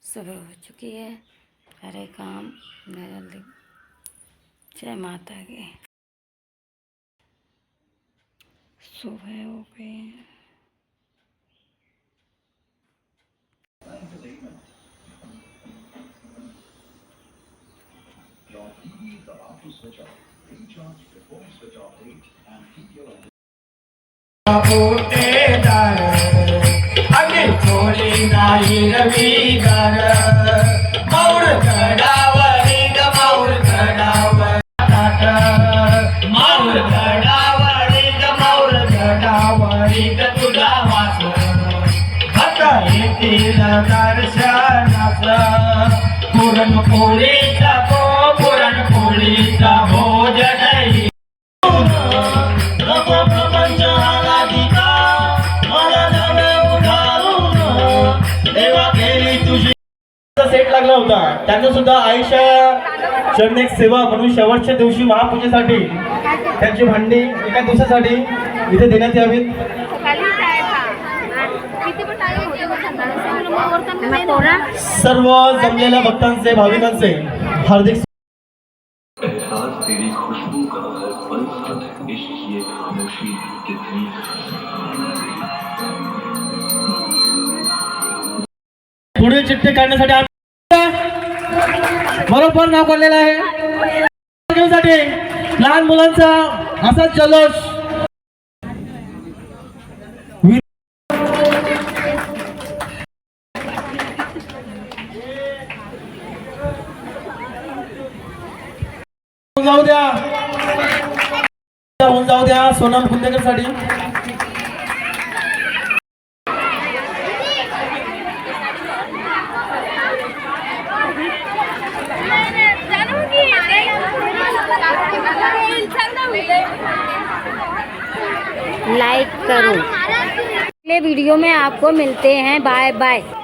सुबह हो चुकी है, सारे काम जल्दी। जय माता की। सुबह हो गई। थोडी नाही रविदार माऊर गडावरी ग माऊर गडावर माऊर गडावरी ग माऊर गडावरी ग तुझा वास आता येतील दर्शनास पुरणपोळीचा भोजन प्रपंच आला दिका सेट लागला होता. त्यांना सुद्धा आयुष्या चरण एक सेवा म्हणून शेवटच्या दिवशी महापूजेसाठी त्यांची भांडी एका दिवसासाठी इथे देण्यात यावीत. सर्व जमलेल्या भक्तांचे भाविकांचे हार्दिक पुढील चिठ्ठी काढण्यासाठी बरोबर नाव काढलेलं आहे. लहान मुलांचा असाच जल्लोष जाऊ द्या सोनम कुंदेकर साठी. लाइक करो। अगले वीडियो में आपको मिलते हैं। Bye bye.